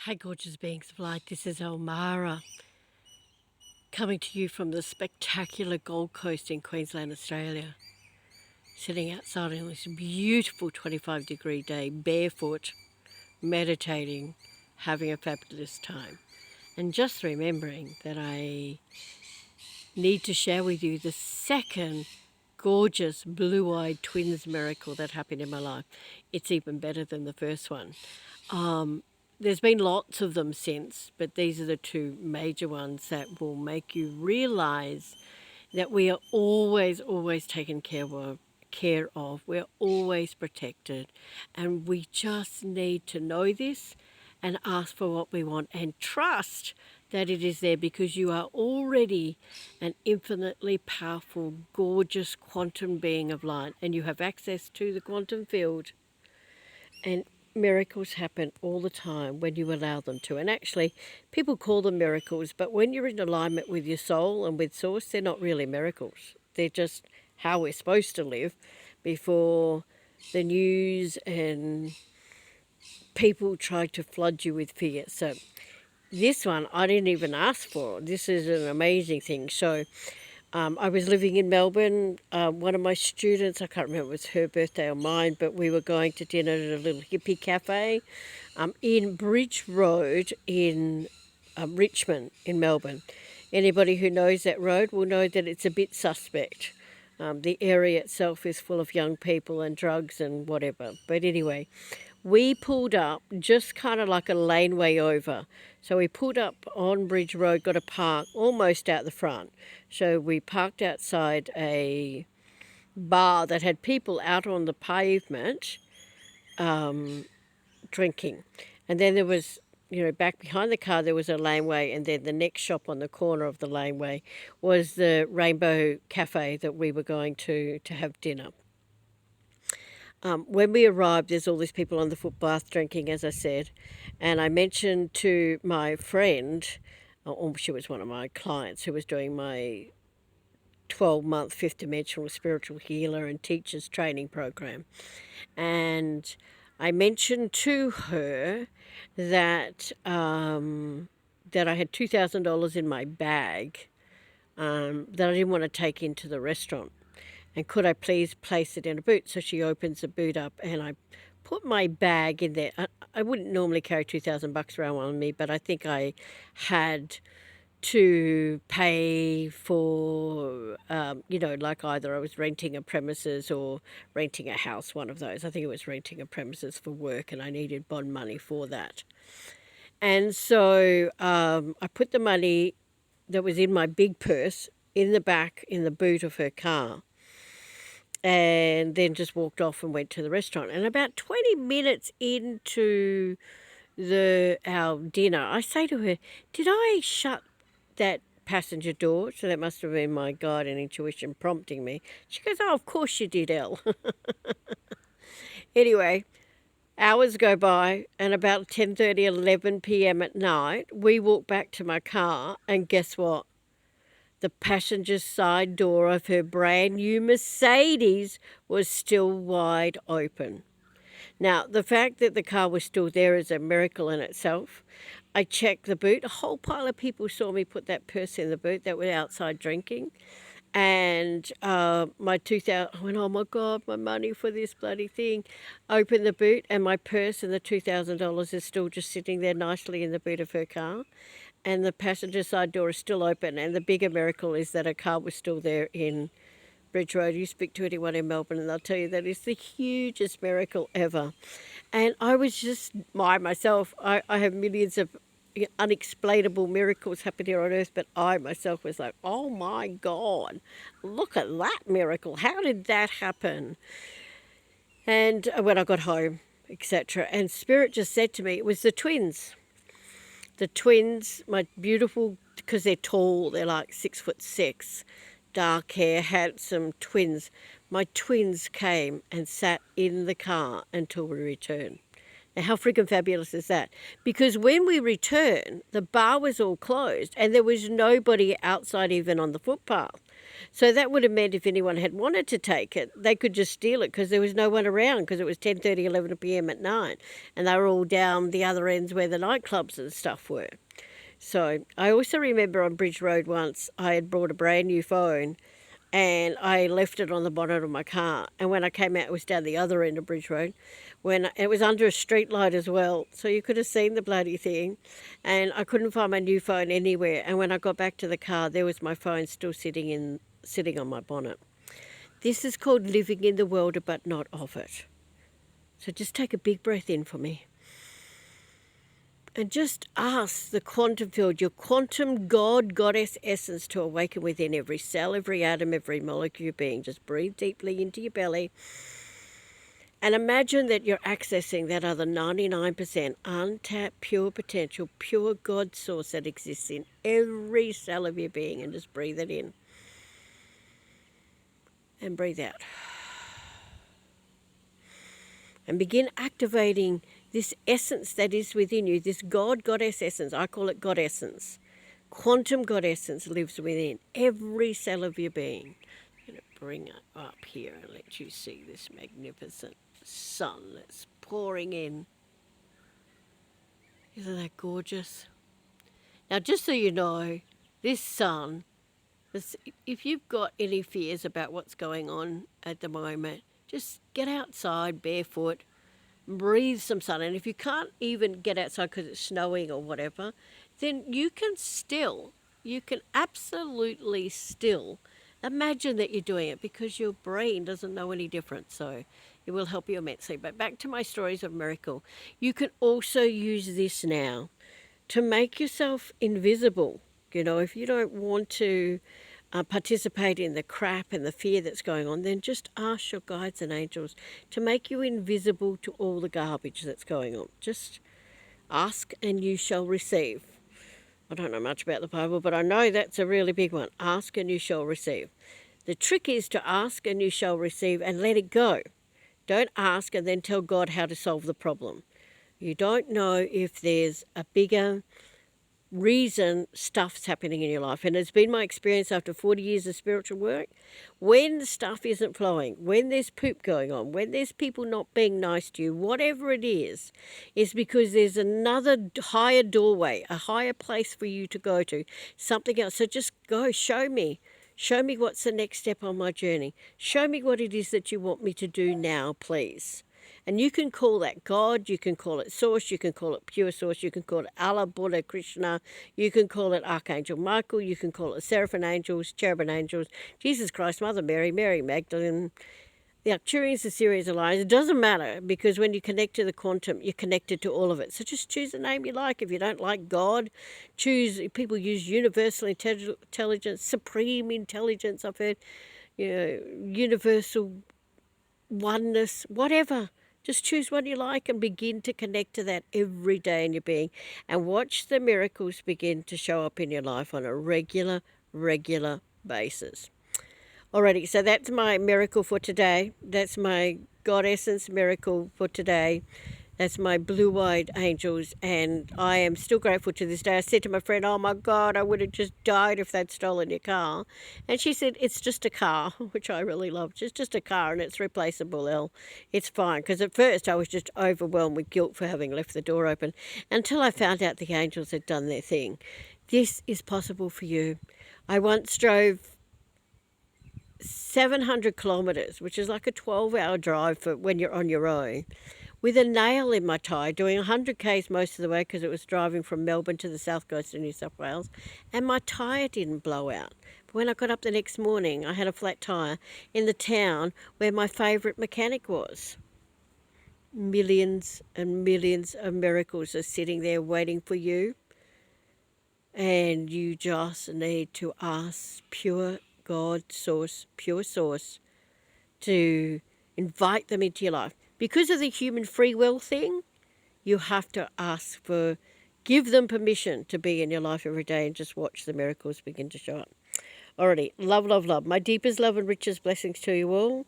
Hi, gorgeous beings of light. This is Elmara coming to you from the spectacular Gold Coast in Queensland, Australia. Sitting outside on this beautiful 25-degree day, barefoot, meditating, having a fabulous time. And just remembering that I need to share with you the second gorgeous blue-eyed twins miracle that happened in my life. It's even better than the first one. There's been lots of them since, but these are the two major ones that will make you realize that we are always taken care of. We're always protected, and we just need to know this and ask for what we want and trust that it is there, because you are already an infinitely powerful, gorgeous quantum being of light, and you have access to the quantum field. And miracles happen all the time when you allow them to. And actually, people call them miracles, but when you're in alignment with your soul and with Source, they're not really miracles. They're just how we're supposed to live before the news and people try to flood you with fear. So this one, I didn't even ask for. This is an amazing thing. So I was living in Melbourne. One of my students, I can't remember if it was her birthday or mine, but we were going to dinner at a little hippie cafe in Bridge Road in Richmond in Melbourne. Anybody who knows that road will know that it's a bit suspect. The area itself is full of young people and drugs and whatever. But anyway, we pulled up just kind of like a laneway over. So we pulled up on Bridge Road, got a park almost out the front. So we parked outside a bar that had people out on the pavement drinking. And then there was, back behind the car, there was a laneway, and then the next shop on the corner of the laneway was the Rainbow Cafe that we were going to have dinner. When we arrived, there's all these people on the footpath drinking, as I said, and I mentioned to my friend, or she was one of my clients who was doing my 12-month fifth dimensional spiritual healer and teachers training program, and I mentioned to her that that I had $2,000 in my bag that I didn't want to take into the restaurant. And could I please place it in a boot? So she opens the boot up, and I put my bag in there. I wouldn't normally carry $2,000 around on me, but I think I had to pay for, like either I was renting a premises or renting a house, one of those. I think it was renting a premises for work, and I needed bond money for that. And so I put the money that was in my big purse in the back, in the boot of her car, and then just walked off and went to the restaurant. And about 20 minutes into our dinner, I say to her, did I shut that passenger door? So that must have been my guide and intuition prompting me. She goes, oh, of course you did, Elle. Anyway, hours go by, and about 10:30, 11 p.m. at night, we walk back to my car, and guess what? The passenger side door of her brand new Mercedes was still wide open. Now, the fact that the car was still there is a miracle in itself. I checked the boot. A whole pile of people saw me put that purse in the boot that were outside drinking. And my 2,000, I went, oh my God, my money for this bloody thing. Opened the boot, and my purse and the $2,000 is still just sitting there nicely in the boot of her car. And the passenger side door is still open. And the bigger miracle is that her car was still there in Bridge Road. You speak to anyone in Melbourne and they'll tell you that is the hugest miracle ever. And I was just, myself, I have millions of unexplainable miracles happen here on earth, but I myself was like, oh my God, look at that miracle. How did that happen? And when I got home, etc. And Spirit just said to me, it was the twins. The twins, my beautiful, because they're tall, they're like 6'6", dark hair, handsome twins. My twins came and sat in the car until we returned. And how freaking fabulous is that? Because when we returned, the bar was all closed and there was nobody outside even on the footpath. So that would have meant if anyone had wanted to take it, they could just steal it because there was no one around because it was 10:30, 11 p.m. at night. And they were all down the other ends where the nightclubs and stuff were. So I also remember on Bridge Road once I had brought a brand new phone and I left it on the bonnet of my car. And when I came out, it was down the other end of Bridge Road. When it was under a street light as well, so you could have seen the bloody thing. And I couldn't find my new phone anywhere. And when I got back to the car, there was my phone still sitting on my bonnet. This is called living in the world but not of it. So just take a big breath in for me. And just ask the quantum field, your quantum God, goddess essence to awaken within every cell, every atom, every molecule being. Just breathe deeply into your belly. And imagine that you're accessing that other 99% untapped, pure potential, pure God source that exists in every cell of your being. And just breathe it in. And breathe out. And begin activating this essence that is within you, this God, goddess essence. I call it God essence. Quantum God essence lives within every cell of your being. I'm going to bring it up here and let you see this magnificent sun that's pouring in. Isn't that gorgeous? Now, just so you know, this sun, if you've got any fears about what's going on at the moment, just get outside barefoot, breathe some sun. And if you can't even get outside because it's snowing or whatever, then you can absolutely still imagine that you're doing it because your brain doesn't know any different. So it will help you immensely. But back to my stories of miracle. You can also use this now to make yourself invisible. You know, if you don't want to participate in the crap and the fear that's going on, then just ask your guides and angels to make you invisible to all the garbage that's going on. Just ask and you shall receive. I don't know much about the Bible, but I know that's a really big one. Ask and you shall receive. The trick is to ask and you shall receive and let it go. Don't ask and then tell God how to solve the problem. You don't know if there's a bigger reason stuff's happening in your life. And it's been my experience after 40 years of spiritual work, when stuff isn't flowing, when there's poop going on, when there's people not being nice to you, whatever it is because there's another higher doorway, a higher place for you to go to, something else. So just go, show me what's the next step on my journey. Show me what it is that you want me to do now, please. And you can call that God, you can call it Source, you can call it Pure Source, you can call it Allah, Buddha, Krishna, you can call it Archangel Michael, you can call it Seraphim Angels, Cherubim Angels, Jesus Christ, Mother Mary, Mary Magdalene, the Arcturians, the Sirius Alliance. It doesn't matter because when you connect to the quantum, you're connected to all of it. So just choose a name you like. If you don't like God, choose, people use universal intelligence, supreme intelligence, I've heard, universal oneness, whatever. Just choose what you like and begin to connect to that every day in your being and watch the miracles begin to show up in your life on a regular basis. Alrighty, so that's my miracle for today. That's my God Essence miracle for today. That's my blue-eyed angels, and I am still grateful to this day. I said to my friend, oh my God, I would have just died if they'd stolen your car. And she said, it's just a car, which I really loved. It's just a car and it's replaceable, Elle. It's fine. Because at first I was just overwhelmed with guilt for having left the door open until I found out the angels had done their thing. This is possible for you. I once drove 700 kilometres, which is like a 12-hour drive for when you're on your own, with a nail in my tyre, doing 100 k's most of the way because it was driving from Melbourne to the south coast of New South Wales, and my tyre didn't blow out. But when I got up the next morning, I had a flat tyre in the town where my favourite mechanic was. Millions and millions of miracles are sitting there waiting for you, and you just need to ask pure God source, pure source, to invite them into your life. Because of the human free will thing, you have to give them permission to be in your life every day and just watch the miracles begin to show up. Alrighty, love. My deepest love and richest blessings to you all.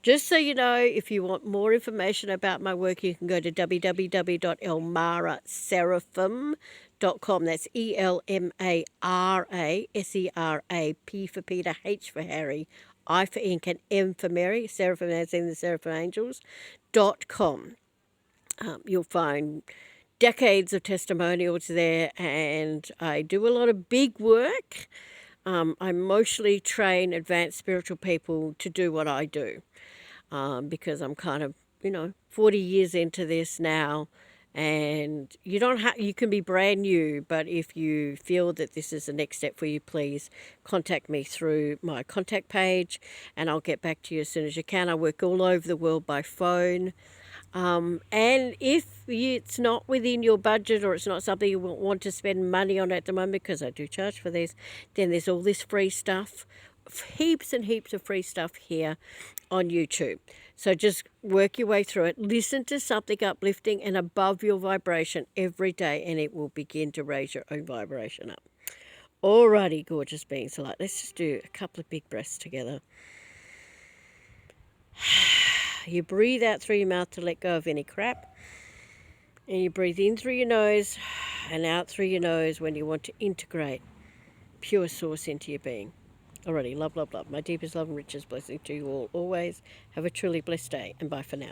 Just so you know, if you want more information about my work, you can go to www.elmaraseraphim.com. That's ELMARASERAP for Peter, H for Harry, I for Ink, and M for Mary, Seraphim as in the Seraphim Angels.com. You'll find decades of testimonials there, and I do a lot of big work. I mostly train advanced spiritual people to do what I do, because I'm kind of, 40 years into this now, and you can be brand new, but if you feel that this is the next step for you, please contact me through my contact page, and I'll get back to you as soon as you can. I work all over the world by phone. And if it's not within your budget, or it's not something you want to spend money on at the moment, because I do charge for this, then there's all this free stuff, heaps and heaps of free stuff here on YouTube. So just work your way through it. Listen to something uplifting and above your vibration every day, and it will begin to raise your own vibration up. Alrighty, gorgeous beings. So let's just do a couple of big breaths together. You breathe out through your mouth to let go of any crap. And you breathe in through your nose and out through your nose when you want to integrate pure source into your being. Alrighty, love, love, love. My deepest love and richest blessing to you all always. Have a truly blessed day, and bye for now.